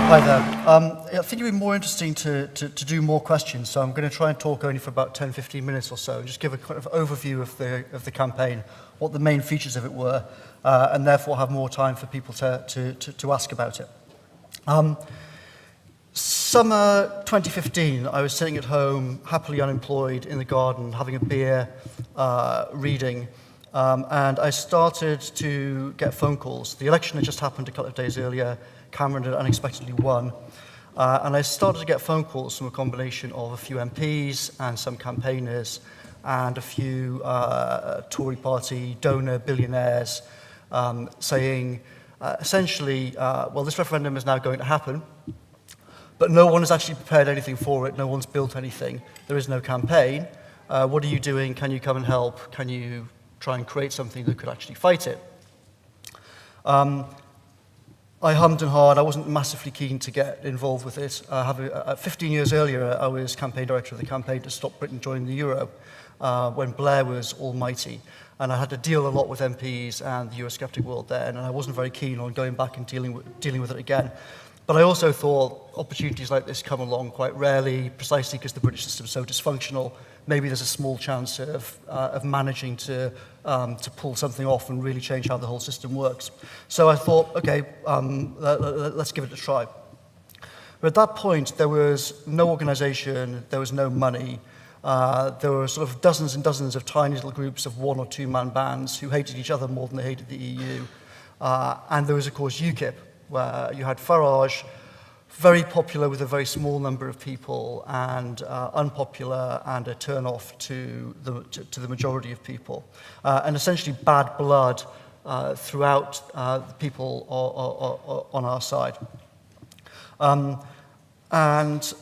Hi there. I think it'd be more interesting to do more questions, so I'm going to try and talk only for about 10, 15 minutes or so, just give a kind of overview of the campaign, what the main features of it were, and therefore have more time for people to ask about it. Summer 2015, I was sitting at home, happily unemployed, in the garden, having a beer, reading, and I started to get phone calls. The election had just happened a couple of days earlier. Cameron had unexpectedly won. And I started to get phone calls from a combination of a few MPs and some campaigners and a few Tory party donor billionaires saying, essentially, well, this referendum is now going to happen, but no one has actually prepared anything for it. No one's built anything. There is no campaign. What are you doing? Can you come and help? Can you try and create something that could actually fight it? I hummed and hawed. I wasn't massively keen to get involved with it. 15 years earlier, I was campaign director of the campaign to stop Britain joining the Euro when Blair was almighty. And I had to deal a lot with MPs and the Eurosceptic world then, and I wasn't very keen on going back and dealing with it again. But I also thought opportunities like this come along quite rarely, precisely because the British system is so dysfunctional. Maybe there's a small chance of managing to pull something off and really change how the whole system works. So I thought, okay, let's give it a try. But at that point, there was no organisation, there was no money. There were sort of dozens and dozens of tiny little groups of one or two man bands who hated each other more than they hated the EU. And there was, of course, UKIP, where you had Farage, very popular with a very small number of people, and unpopular and a turn-off to the majority of people. And essentially bad blood throughout the people on our side. And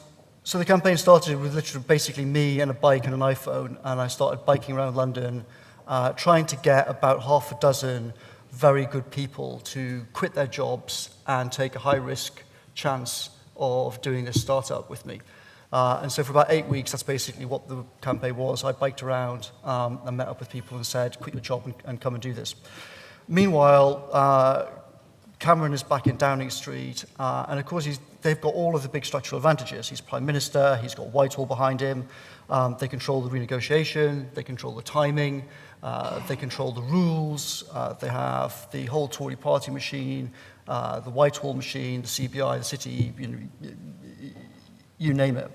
so the campaign started with literally basically me and a bike and an iPhone, and I started biking around London, trying to get about half a dozen very good people to quit their jobs and take a high-risk chance of doing this startup with me. And so for about 8 weeks, that's basically what the campaign was. I biked around and met up with people and said, quit your job and come and do this. Meanwhile, Cameron is back in Downing Street, and of course they've got all of the big structural advantages. He's Prime Minister, he's got Whitehall behind him, they control the renegotiation, they control the timing, they control the rules, they have the whole Tory party machine, the Whitehall machine, the CBI, the city, you name it.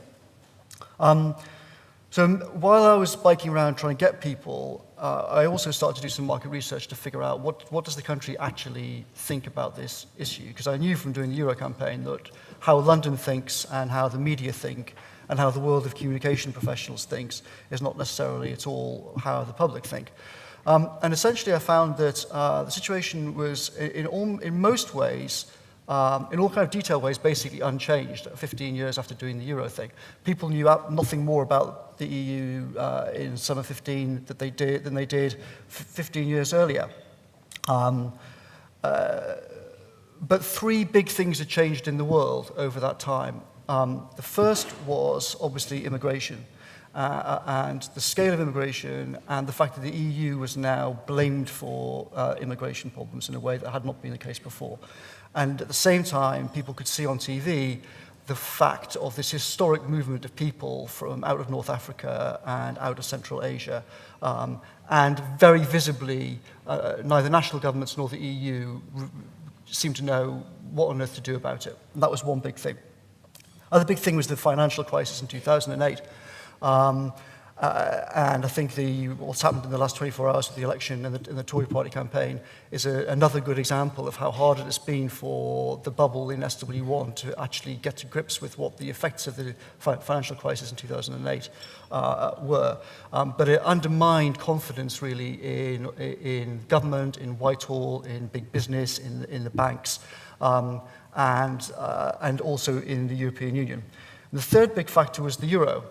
So while I was biking around trying to get people, I also started to do some market research to figure out what does the country actually think about this issue? Because I knew from doing the Euro campaign that how London thinks and how the media think and how the world of communication professionals thinks is not necessarily at all how the public think. And essentially I found that the situation was in most ways, in all kind of detailed ways, basically unchanged 15 years after doing the Euro thing. People knew nothing more about the EU in summer 15 than they did 15 years earlier. But three big things had changed in the world over that time. The first was obviously immigration. And the scale of immigration and the fact that the EU was now blamed for immigration problems in a way that had not been the case before. And at the same time, people could see on TV the fact of this historic movement of people from out of North Africa and out of Central Asia. And very visibly, neither national governments nor the EU seemed to know what on earth to do about it. And that was one big thing. Other big thing was the financial crisis in 2008. And I think what's happened in the last 24 hours with the election and the Tory party campaign is another good example of how hard it has been for the bubble in SW1 to actually get to grips with what the effects of the financial crisis in 2008 were. But it undermined confidence really in government, in Whitehall, in big business, in the banks, and also in the European Union. The third big factor was the euro.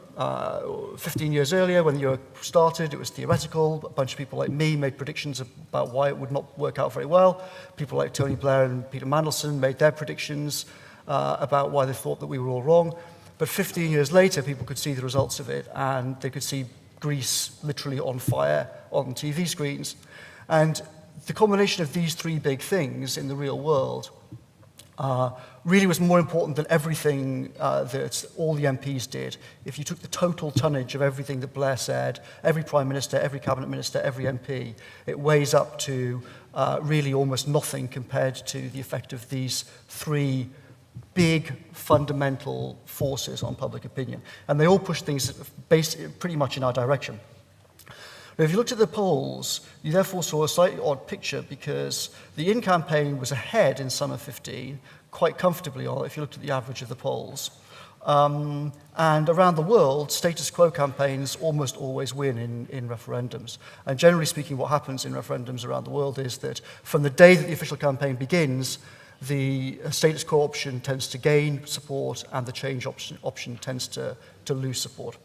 15 years earlier, when the euro started, it was theoretical. A bunch of people like me made predictions about why it would not work out very well. People like Tony Blair and Peter Mandelson made their predictions about why they thought that we were all wrong. But 15 years later, people could see the results of it, and they could see Greece literally on fire on TV screens. And the combination of these three big things in the real world really was more important than everything that all the MPs did. If you took the total tonnage of everything that Blair said, every Prime Minister, every Cabinet Minister, every MP, it weighs up to really almost nothing compared to the effect of these three big fundamental forces on public opinion. And they all push things pretty much in our direction. Now, if you looked at the polls, you therefore saw a slightly odd picture because the In campaign was ahead in summer 15, quite comfortably, if you looked at the average of the polls. And around the world, status quo campaigns almost always win in referendums. And generally speaking, what happens in referendums around the world is that from the day that the official campaign begins, the status quo option tends to gain support and the change option tends to lose support.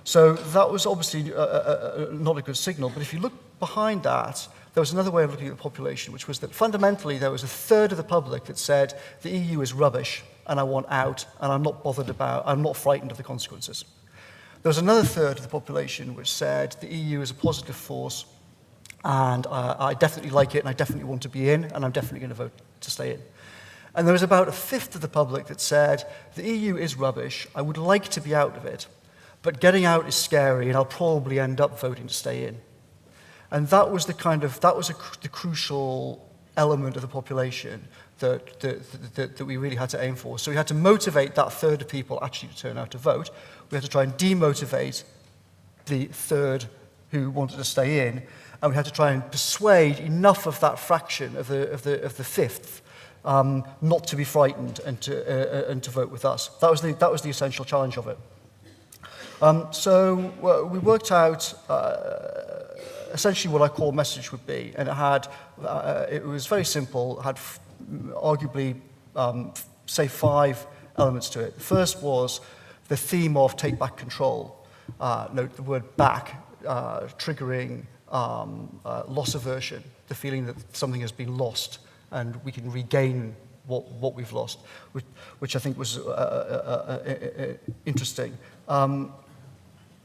So that was obviously not a good signal, but if you look behind that, there was another way of looking at the population, which was that fundamentally there was a third of the public that said the EU is rubbish and I want out and I'm not frightened of the consequences. There was another third of the population which said the EU is a positive force and I definitely like it and I definitely want to be in and I'm definitely going to vote to stay in. And there was about a fifth of the public that said the EU is rubbish, I would like to be out of it, but getting out is scary and I'll probably end up voting to stay in. And that was the crucial element of the population that we really had to aim for. So we had to motivate that third of people actually to turn out to vote. We had to try and demotivate the third who wanted to stay in, and we had to try and persuade enough of that fraction of the fifth not to be frightened and to vote with us. That was the essential challenge of it. So we worked out essentially what our core message would be, and it was very simple. It had arguably, say, 5 elements to it. The first was the theme of take back control. Note the word back, triggering loss aversion, the feeling that something has been lost and we can regain what we've lost, which I think was interesting. And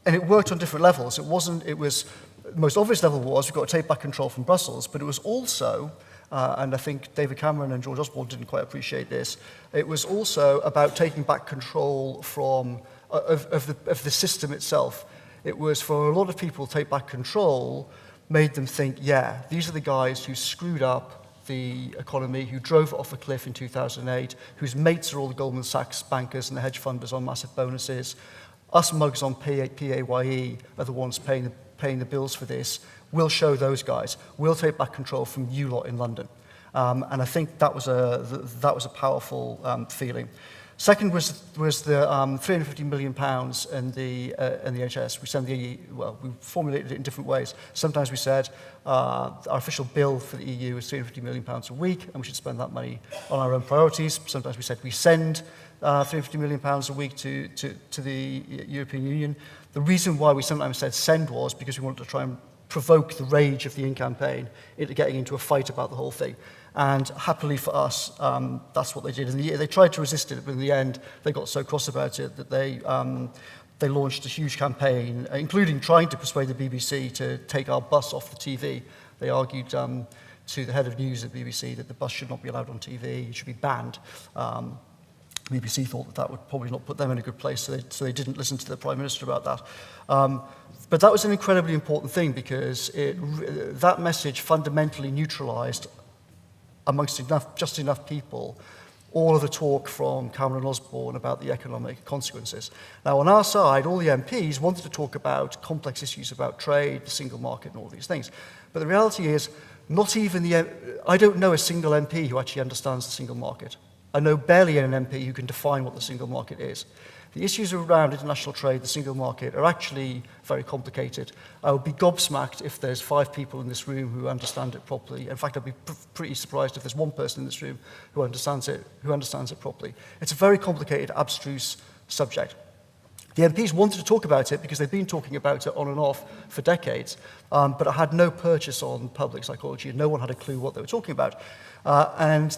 it worked on different levels. It was, the most obvious level was we've got to take back control from Brussels, but it was also, and I think David Cameron and George Osborne didn't quite appreciate this, it was also about taking back control of the system itself. It was, for a lot of people, take back control made them think, yeah, these are the guys who screwed up the economy, who drove it off a cliff in 2008, whose mates are all the Goldman Sachs bankers and the hedge funders on massive bonuses. Us mugs on PAYE are the ones paying the bills for this. We'll show those guys. We'll take back control from you lot in London. And I think that was a powerful feeling. Second was the £350 million in the NHS. We formulated it in different ways. Sometimes we said our official bill for the EU is £350 million a week, and we should spend that money on our own priorities. Sometimes we said we send £350 million a week to the European Union. The reason why we sometimes said send was because we wanted to try and provoke the rage of the In campaign into getting into a fight about the whole thing. And happily for us, that's what they did. They tried to resist it, but in the end, they got so cross about it that they launched a huge campaign, including trying to persuade the BBC to take our bus off the TV. They argued to the head of news at BBC that the bus should not be allowed on TV, it should be banned. The BBC thought that would probably not put them in a good place, so they didn't listen to the Prime Minister about that. But that was an incredibly important thing because that message fundamentally neutralised amongst just enough people all of the talk from Cameron and Osborne about the economic consequences. Now, on our side, all the MPs wanted to talk about complex issues about trade, the single market, and all these things. But the reality is, I don't know a single MP who actually understands the single market. I know barely an MP who can define what the single market is. The issues around international trade, the single market, are actually very complicated. I would be gobsmacked if there's 5 people in this room who understand it properly. In fact, I'd be pretty surprised if there's 1 person in this room who understands it properly. It's a very complicated, abstruse subject. The MPs wanted to talk about it because they've been talking about it on and off for decades, but it had no purchase on public psychology, and no one had a clue what they were talking about. And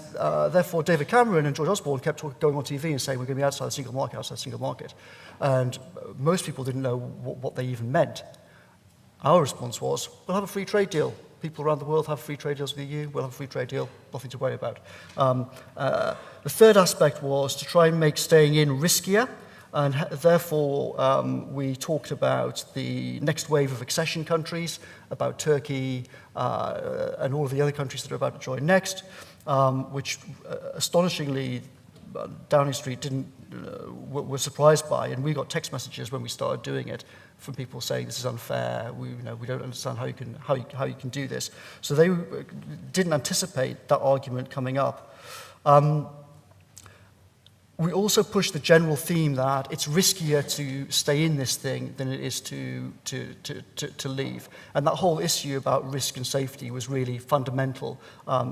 therefore, David Cameron and George Osborne kept going on TV and saying, we're going to be outside the single market. And most people didn't know what they even meant. Our response was, we'll have a free trade deal. people around the world have free trade deals with the EU. We'll have a free trade deal, nothing to worry about. The third aspect was to try and make staying in riskier. And therefore, we talked about the next wave of accession countries, about Turkey and all of the other countries that are about to join next, which astonishingly Downing Street were surprised by, and we got text messages when we started doing it from people saying this is unfair. We don't understand how you can do this. So they didn't anticipate that argument coming up. We also pushed the general theme that it's riskier to stay in this thing than it is to leave. And that whole issue about risk and safety was really fundamental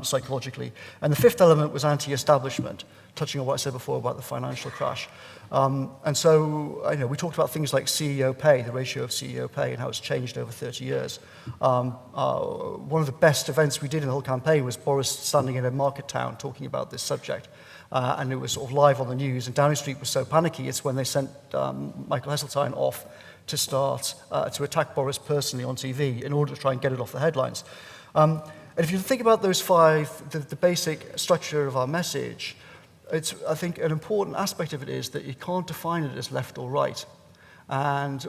psychologically. And the fifth element was anti-establishment, touching on what I said before about the financial crash. And so, we talked about things like CEO pay, the ratio of CEO pay, and how it's changed over 30 years. One of the best events we did in the whole campaign was Boris standing in a market town talking about this subject. And it was sort of live on the news, and Downing Street was so panicky, it's when they sent Michael Heseltine off to start to attack Boris personally on TV in order to try and get it off the headlines. And if you think about those five, the basic structure of our message, I think an important aspect of it is that you can't define it as left or right. And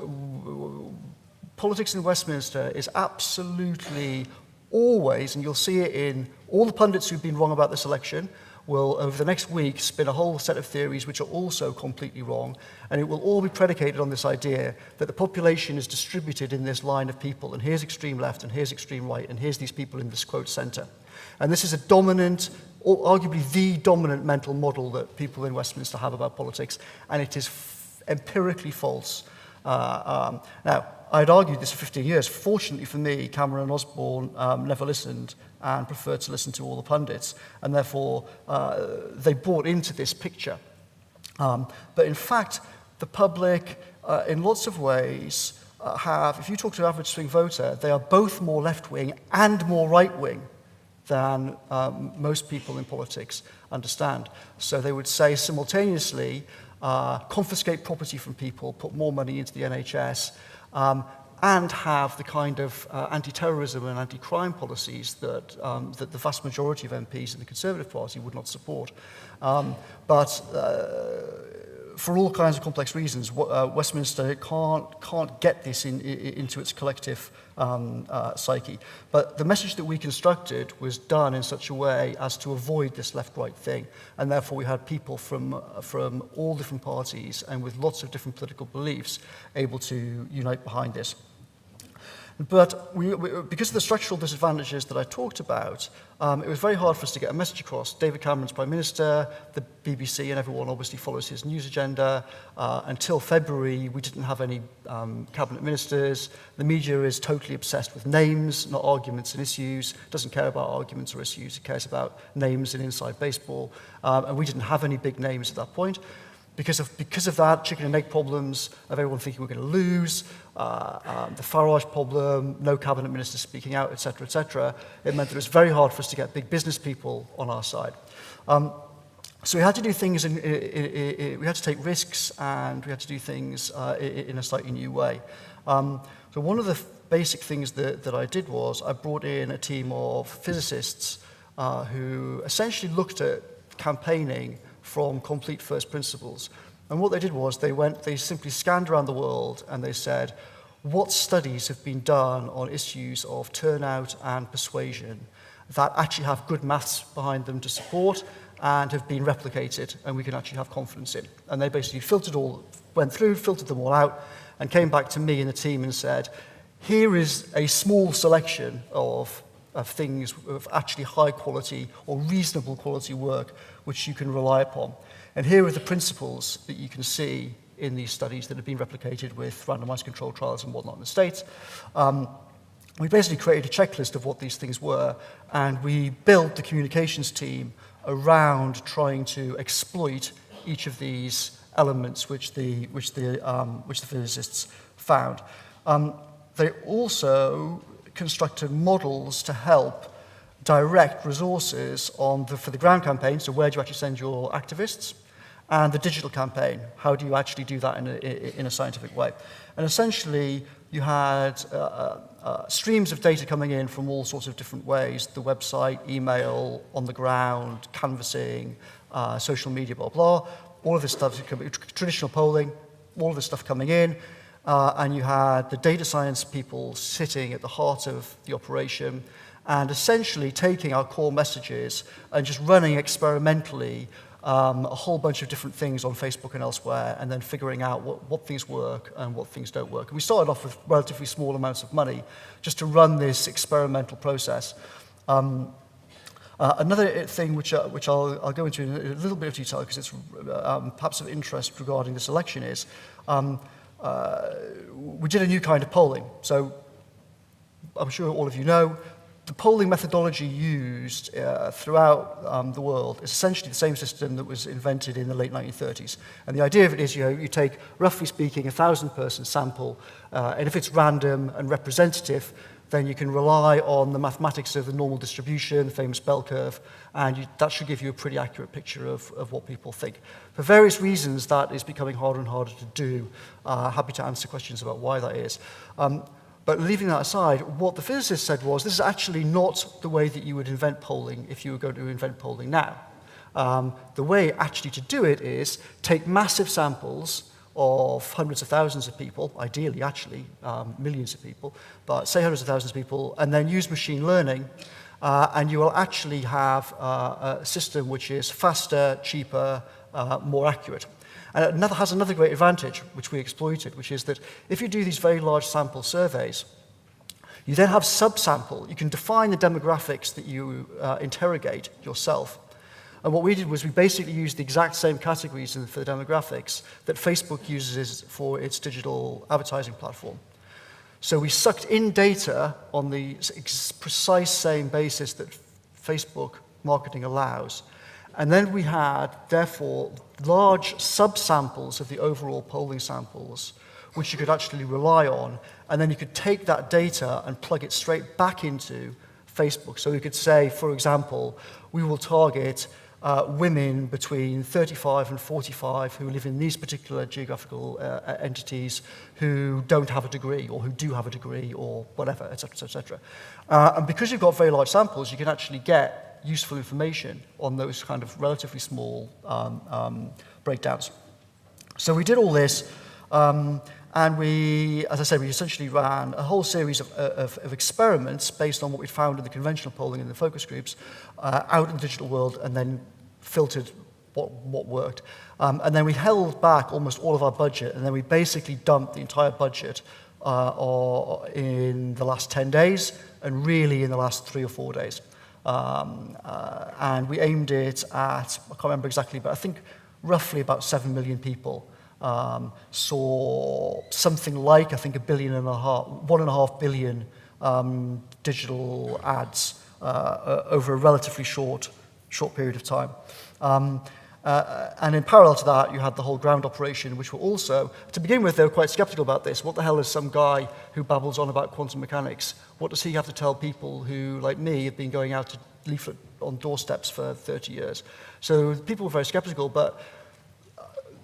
politics in Westminster is absolutely always, and you'll see it in all the pundits who've been wrong about this election, will, over the next week, spin a whole set of theories which are also completely wrong, and it will all be predicated on this idea that the population is distributed in this line of people, and here's extreme left, and here's extreme right, and here's these people in this quote centre. And this is a dominant, or arguably the dominant mental model that people in Westminster have about politics, and it is empirically false. Now, I'd argued this for 15 years. Fortunately for me, Cameron and Osborne never listened and preferred to listen to all the pundits, and therefore they bought into this picture. But in fact, the public, in lots of ways, if you talk to an average swing voter, they are both more left-wing and more right-wing than most people in politics understand. So they would say simultaneously, confiscate property from people, put more money into the NHS, and have the kind of anti-terrorism and anti-crime policies that the vast majority of MPs in the Conservative Party would not support. But for all kinds of complex reasons, Westminster can't get this into its collective psyche. But the message that we constructed was done in such a way as to avoid this left-right thing, and therefore we had people from all different parties and with lots of different political beliefs able to unite behind this. But because of the structural disadvantages that I talked about, it was very hard for us to get a message across. David Cameron's Prime Minister, the BBC, and everyone obviously follows his news agenda. Until February, we didn't have any cabinet ministers. The media is totally obsessed with names, not arguments and issues. Doesn't care about arguments or issues. It cares about names and inside baseball. And we didn't have any big names at that point. Because of that, chicken and egg problems of everyone thinking we're going to lose, the Farage problem, no cabinet ministers speaking out, etc., it meant that it was very hard for us to get big business people on our side. So we had to do things, we had to take risks, and we had to do things in a slightly new way. So one of the basic things that I did was I brought in a team of physicists who essentially looked at campaigning from complete first principles. And what they did was they simply scanned around the world and they said, what studies have been done on issues of turnout and persuasion that actually have good maths behind them to support and have been replicated and we can actually have confidence in. And they basically went through, filtered them all out, and came back to me and the team and said, here is a small selection of things of actually high quality or reasonable quality work which you can rely upon. And here are the principles that you can see in these studies that have been replicated with randomized controlled trials and whatnot in the States. We basically created a checklist of what these things were, and we built the communications team around trying to exploit each of these elements which the physicists found. They also constructed models to help direct resources for the ground campaign, so where do you actually send your activists, and the digital campaign, how do you actually do that in a scientific way. And essentially, you had streams of data coming in from all sorts of different ways, the website, email, on the ground, canvassing, social media, blah, blah. All of this stuff, traditional polling, all of this stuff coming in. And you had the data science people sitting at the heart of the operation and essentially taking our core messages and just running experimentally a whole bunch of different things on Facebook and elsewhere, and then figuring out what things work and what things don't work. And we started off with relatively small amounts of money just to run this experimental process. Another thing which I'll go into in a little bit of detail because it's perhaps of interest regarding this election is we did a new kind of polling. So I'm sure all of you know, the polling methodology used throughout the world is essentially the same system that was invented in the late 1930s. And the idea of it is, you take, roughly speaking, a 1,000-person sample, and if it's random and representative, then you can rely on the mathematics of the normal distribution, the famous bell curve, and that should give you a pretty accurate picture of what people think. For various reasons, that is becoming harder and harder to do. Happy to answer questions about why that is. But leaving that aside, what the physicists said was, this is actually not the way that you would invent polling if you were going to invent polling now. The way actually to do it is take massive samples of hundreds of thousands of people, ideally actually millions of people, but say hundreds of thousands of people, and then use machine learning, and you will actually have a system which is faster, cheaper, more accurate. And it has another great advantage, which we exploited, which is that if you do these very large sample surveys, you then have subsample. You can define the demographics that you interrogate yourself. And what we did was we basically used the exact same categories for the demographics that Facebook uses for its digital advertising platform. So we sucked in data on the precise same basis that Facebook marketing allows. And then we had, therefore, large subsamples of the overall polling samples, which you could actually rely on. And then you could take that data and plug it straight back into Facebook. So we could say, for example, we will target women between 35 and 45 who live in these particular geographical entities who don't have a degree or who do have a degree or whatever, et cetera, et cetera. And because you've got very large samples, you can actually get useful information on those kind of relatively small breakdowns. So we did all this, and we, as I said, we essentially ran a whole series of experiments based on what we'd found in the conventional polling and the focus groups out in the digital world, and then filtered what worked. And then we held back almost all of our budget, and then we basically dumped the entire budget in the last 10 days, and really in the last 3 or 4 days. And we aimed it at, I can't remember exactly, but I think roughly about 7 million people saw something like, I think, 1.5 billion digital ads over a relatively short period of time. And in parallel to that, you had the whole ground operation, which were also, to begin with, they were quite skeptical about this. What the hell is some guy who babbles on about quantum mechanics? What does he have to tell people who, like me, have been going out to leaflet on doorsteps for 30 years? So people were very skeptical, but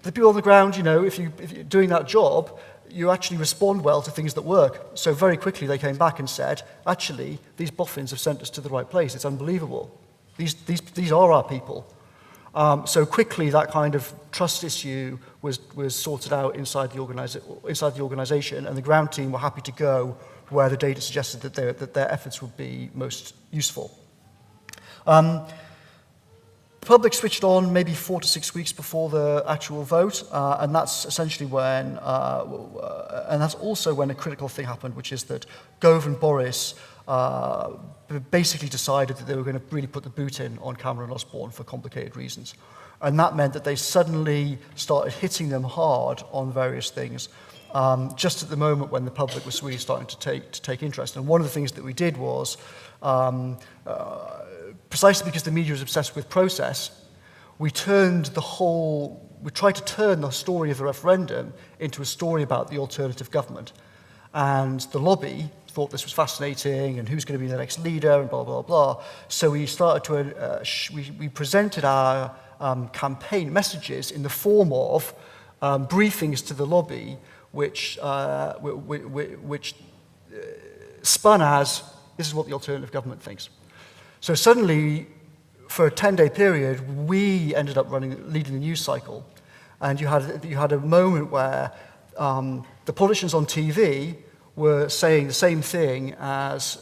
the people on the ground, if you're doing that job, you actually respond well to things that work. So very quickly they came back and said, actually, these boffins have sent us to the right place. It's unbelievable. These are our people. So quickly, that kind of trust issue was sorted out inside the organization, and the ground team were happy to go where the data suggested that their efforts would be most useful. The public switched on maybe 4 to 6 weeks before the actual vote, and that's essentially when, and that's also when a critical thing happened, which is that Gove and Boris basically decided that they were going to really put the boot in on Cameron and Osborne for complicated reasons. And that meant that they suddenly started hitting them hard on various things, just at the moment when the public was really starting to take interest. And one of the things that we did was, precisely because the media was obsessed with process, we tried to turn the story of the referendum into a story about the alternative government. And the lobby thought this was fascinating, and who's going to be the next leader, and blah, blah, blah. So we started to, we presented our campaign messages in the form of briefings to the lobby, which spun as, this is what the alternative government thinks. So suddenly, for a 10-day period, we ended up leading the news cycle. And you had a moment where the politicians on TV were saying the same thing as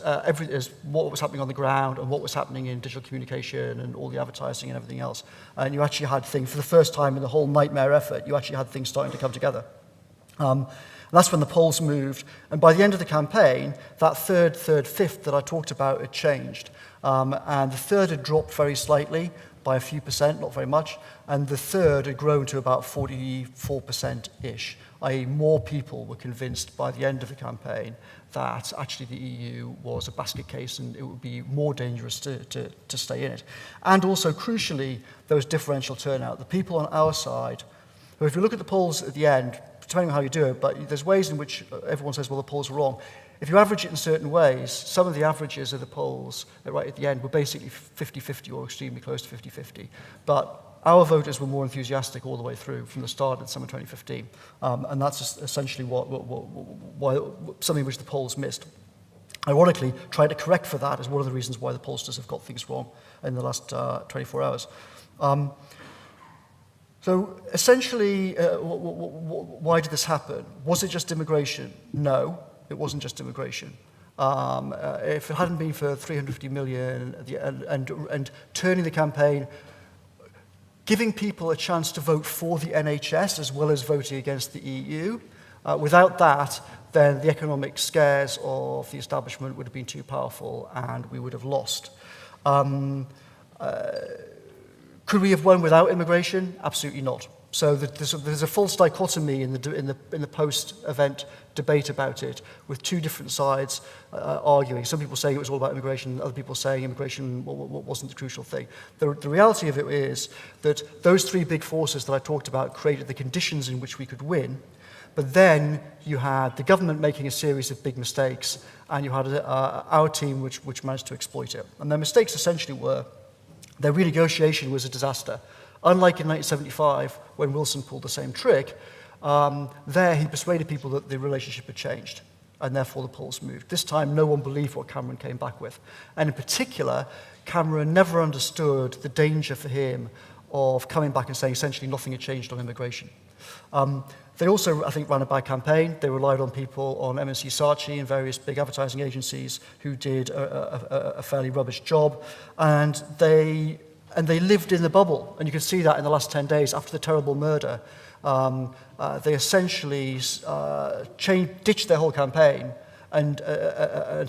what was happening on the ground and what was happening in digital communication and all the advertising and everything else. And you actually had things, for the first time in the whole nightmare effort, you actually had things starting to come together. And that's when the polls moved. And by the end of the campaign, that third, fifth that I talked about had changed. And the third had dropped very slightly by a few percent, not very much. And the third had grown to about 44%-ish. i.e. more people were convinced by the end of the campaign that actually the EU was a basket case and it would be more dangerous to stay in it. And also, crucially, there was differential turnout. The people on our side, who, if you look at the polls at the end, depending on how you do it, but there's ways in which everyone says, well, the polls were wrong. If you average it in certain ways, some of the averages of the polls right at the end were basically 50-50 or extremely close to 50-50. But our voters were more enthusiastic all the way through from the start of summer 2015. And that's essentially why something which the polls missed. Ironically, trying to correct for that is one of the reasons why the pollsters have got things wrong in the last 24 hours. So essentially, why did this happen? Was it just immigration? No, it wasn't just immigration. If it hadn't been for 350 million and turning the campaign, giving people a chance to vote for the NHS as well as voting against the EU, without that, then the economic scares of the establishment would have been too powerful and we would have lost. Could we have won without immigration? Absolutely not. So there's a false dichotomy in the post-event debate about it, with two different sides arguing. Some people saying it was all about immigration, other people saying immigration wasn't the crucial thing. The reality of it is that those three big forces that I talked about created the conditions in which we could win, but then you had the government making a series of big mistakes, and you had our team which managed to exploit it. And their mistakes essentially were their renegotiation was a disaster. Unlike in 1975, when Wilson pulled the same trick, there he persuaded people that the relationship had changed, and therefore the polls moved. This time, no one believed what Cameron came back with. And in particular, Cameron never understood the danger for him of coming back and saying essentially nothing had changed on immigration. They also, I think, ran a bad campaign. They relied on people on MNC Saatchi and various big advertising agencies who did a fairly rubbish job. And they lived in the bubble. And you can see that in the last 10 days after the terrible murder. They essentially ditched their whole campaign and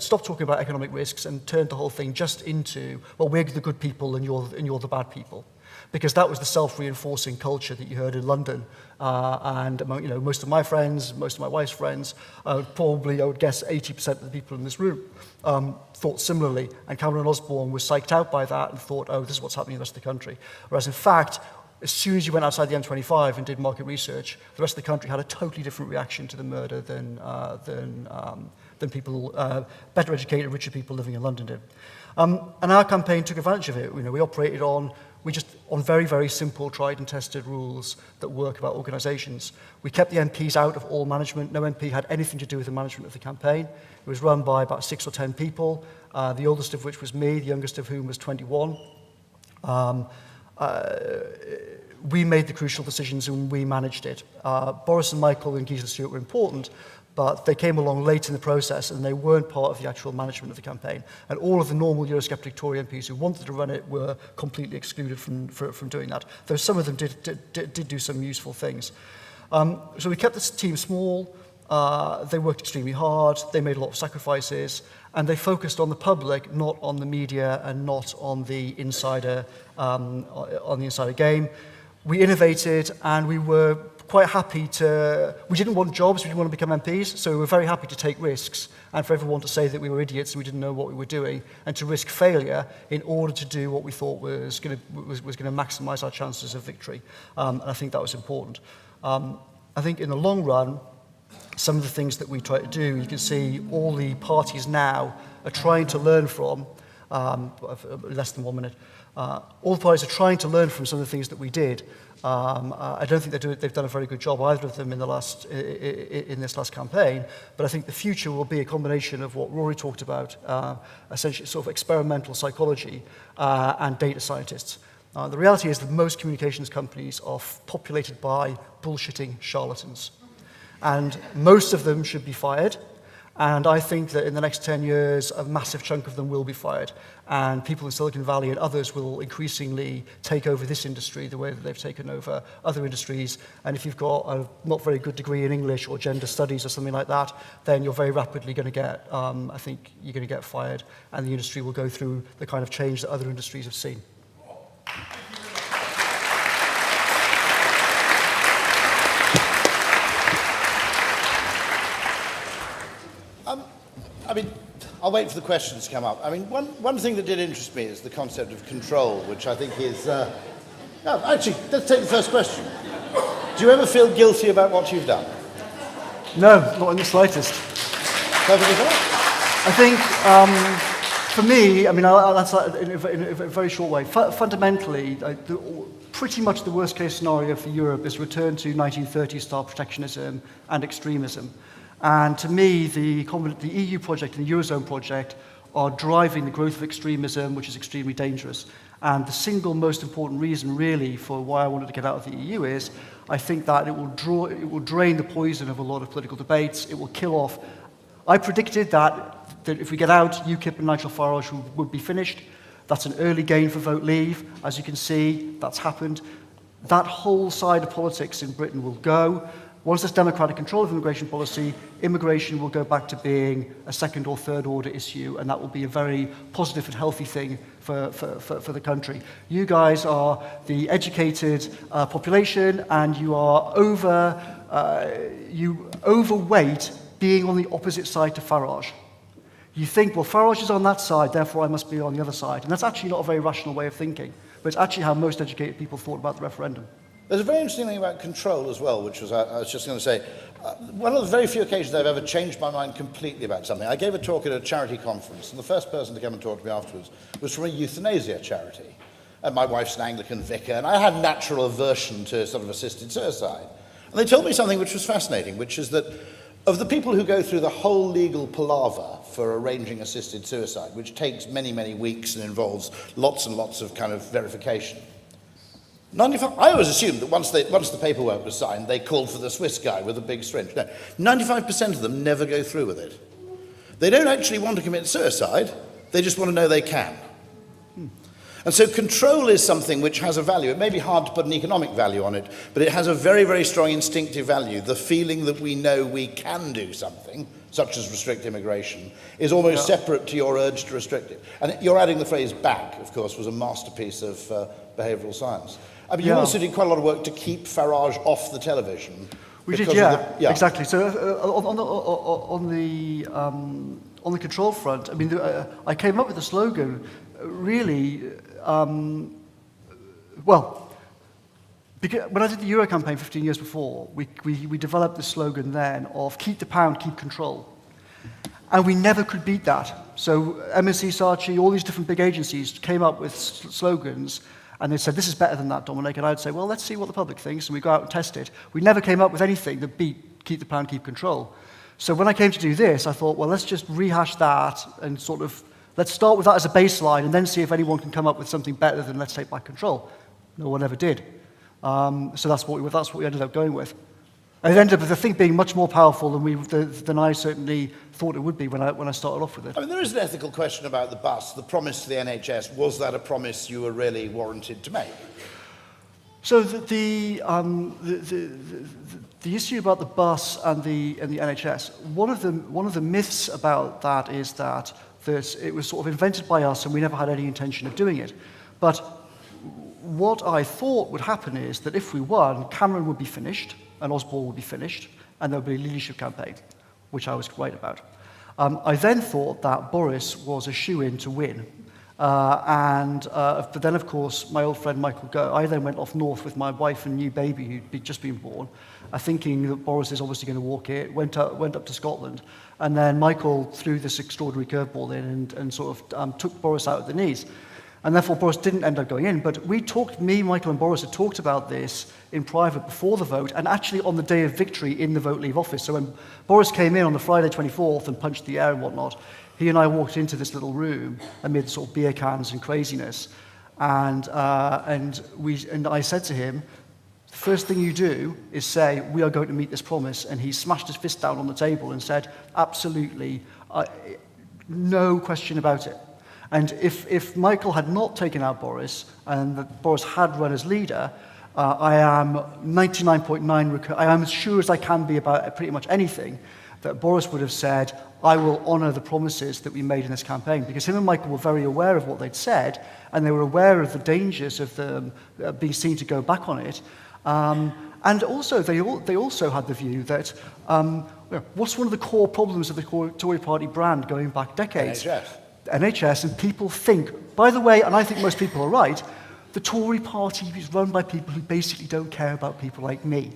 stopped talking about economic risks and turned the whole thing just into, well, we're the good people and you're the bad people. Because that was the self-reinforcing culture that you heard in London. And among, most of my friends, most of my wife's friends, probably I would guess 80% of the people in this room thought similarly. And Cameron Osborne was psyched out by that and thought, oh, this is what's happening in the rest of the country. Whereas in fact, as soon as you went outside the M25 and did market research, the rest of the country had a totally different reaction to the murder than people, better educated, richer people living in London did. And our campaign took advantage of it. We operated on very, very simple, tried and tested rules that work about organisations. We kept the MPs out of all management. No MP had anything to do with the management of the campaign. It was run by about 6 or 10 people, the oldest of which was me, the youngest of whom was 21. We made the crucial decisions and we managed it. Boris and Michael and Gisela Stewart were important, but they came along late in the process and they weren't part of the actual management of the campaign. And all of the normal Eurosceptic Tory MPs who wanted to run it were completely excluded from doing that, though some of them did do some useful things. So we kept this team small, they worked extremely hard, they made a lot of sacrifices, and they focused on the public, not on the media and not on the insider game. We innovated and we were quite happy we didn't want jobs, we didn't want to become MPs, so we were very happy to take risks and for everyone to say that we were idiots and we didn't know what we were doing and to risk failure in order to do what we thought was going to maximise our chances of victory. And I think that was important. I think in the long run, some of the things that we try to do, you can see all the parties now are trying to learn from less than 1 minute. All the parties are trying to learn from some of the things that we did. I don't think they've done a very good job, either of them, in this last campaign, but I think the future will be a combination of what Rory talked about, essentially sort of experimental psychology and data scientists. The reality is that most communications companies are populated by bullshitting charlatans, and most of them should be fired. And I think that in the next 10 years, a massive chunk of them will be fired. And people in Silicon Valley and others will increasingly take over this industry the way that they've taken over other industries. And if you've got a not very good degree in English or gender studies or something like that, then you're very rapidly going to get, I think you're going to get fired. And the industry will go through the kind of change that other industries have seen. I mean, I'll wait for the questions to come up. I mean, one thing that did interest me is the concept of control, which I think is... actually, let's take the first question. Do you ever feel guilty about what you've done? No, not in the slightest. Perfectly fine. I think, for me, I mean, that's in a very short way. Fundamentally, pretty much the worst case scenario for Europe is return to 1930s-style protectionism and extremism. And to me, the EU project and the Eurozone project are driving the growth of extremism, which is extremely dangerous. And the single most important reason, really, for why I wanted to get out of the EU is I think that it will drain the poison of a lot of political debates. It will kill off. I predicted that if we get out, UKIP and Nigel Farage would be finished. That's an early gain for Vote Leave. As you can see, that's happened. That whole side of politics in Britain will go. Once there's democratic control of immigration policy, immigration will go back to being a second or third order issue, and that will be a very positive and healthy thing for the country. You guys are the educated population, and you are overweight being on the opposite side to Farage. You think, well, Farage is on that side, therefore I must be on the other side. And that's actually not a very rational way of thinking, but it's actually how most educated people thought about the referendum. There's a very interesting thing about control as well, which was, I was just going to say, one of the very few occasions I've ever changed my mind completely about something. I gave a talk at a charity conference, and the first person to come and talk to me afterwards was from a euthanasia charity. And my wife's an Anglican vicar, and I had a natural aversion to sort of assisted suicide. And they told me something which was fascinating, which is that of the people who go through the whole legal palaver for arranging assisted suicide, which takes many, many weeks and involves lots and lots of kind of verification, I always assumed that once the paperwork was signed, they called for the Swiss guy with a big syringe. No, 95% of them never go through with it. They don't actually want to commit suicide, they just want to know they can. And so control is something which has a value. It may be hard to put an economic value on it, but it has a very, very strong instinctive value. The feeling that we know we can do something, such as restrict immigration, is almost separate to your urge to restrict it. And you're adding the phrase back, of course, was a masterpiece of behavioural science. I mean, you also did quite a lot of work to keep Farage off the television. We did, exactly. So on the control front, I mean, I came up with a slogan, really, when I did the Euro campaign 15 years before, we developed the slogan then of keep the pound, keep control. And we never could beat that. So MSC, Saatchi, all these different big agencies came up with slogans, and they said, this is better than that, Dominic. And I'd say, well, let's see what the public thinks, and we go out and test it. We never came up with anything that beat keep the pound, keep control. So when I came to do this, I thought, well, let's just rehash that and sort of, let's start with that as a baseline and then see if anyone can come up with something better than let's take back control. No one ever did. So that's what we ended up going with. And it ended up with the thing being much more powerful than I certainly thought it would be when I started off with it. I mean, there is an ethical question about the bus. The promise to the NHS, was that a promise you were really warranted to make? So the issue about the bus and the NHS, one of the myths about that is that it was sort of invented by us and we never had any intention of doing it. But what I thought would happen is that if we won, Cameron would be finished, and Osborne would be finished, and there would be a leadership campaign, which I was right about. I then thought that Boris was a shoo-in to win, But then, of course, my old friend Michael Gove, I then went off north with my wife and new baby who'd just been born, thinking that Boris is obviously going to walk it, went up to Scotland. And then Michael threw this extraordinary curveball in and sort of took Boris out at the knees. And therefore, Boris didn't end up going in. But me, Michael, and Boris had talked about this in private before the vote, and actually on the day of victory in the vote leave office. So when Boris came in on the Friday 24th and punched the air and whatnot, he and I walked into this little room amid sort of beer cans and craziness. And I said to him, the first thing you do is say, we are going to meet this promise. And he smashed his fist down on the table and said, absolutely, no question about it. And if Michael had not taken out Boris, and that Boris had run as leader, I am 99.9%, I am as sure as I can be about pretty much anything, that Boris would have said, I will honour the promises that we made in this campaign. Because him and Michael were very aware of what they'd said, and they were aware of the dangers of them being seen to go back on it. And also, they also had the view that what's one of the core problems of the Tory party brand going back decades? NHS, and people think, by the way, and I think most people are right, the Tory party is run by people who basically don't care about people like me,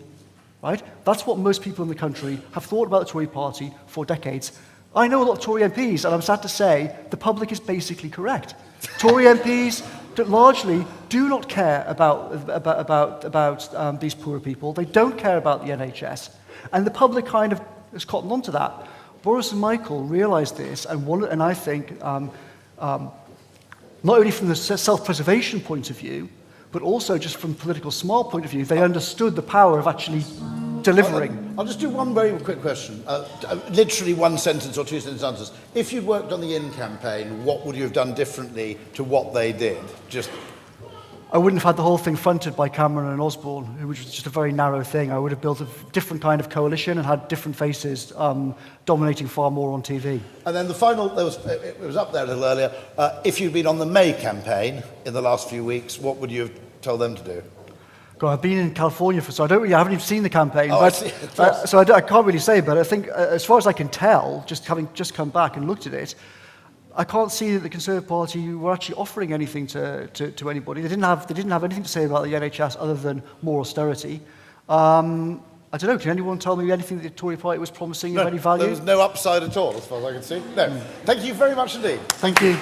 right? That's what most people in the country have thought about the Tory party for decades. I know a lot of Tory MPs, and I'm sad to say, the public is basically correct. Tory MPs largely do not care about these poor people. They don't care about the NHS, and the public kind of has cottoned onto that. Boris and Michael realised this, and I think, not only from the self-preservation point of view, but also just from a political smart point of view, they understood the power of actually delivering. I'll just do one very quick question, literally one sentence or two sentence answers. If you'd worked on the In campaign, what would you have done differently to what they did? I wouldn't have had the whole thing fronted by Cameron and Osborne, which was just a very narrow thing. I would have built a different kind of coalition and had different faces dominating far more on TV. And then the final, it was up there a little earlier, if you'd been on the May campaign in the last few weeks, what would you have told them to do? God, I've been in California I haven't even seen the campaign, I can't really say, but I think as far as I can tell, having just come back and looked at it, I can't see that the Conservative Party were actually offering anything to anybody. They didn't have anything to say about the NHS other than more austerity. I don't know, can anyone tell me anything that the Tory party was promising of any value? There was no upside at all, as far as I can see. No. Thank you very much indeed. Thank you.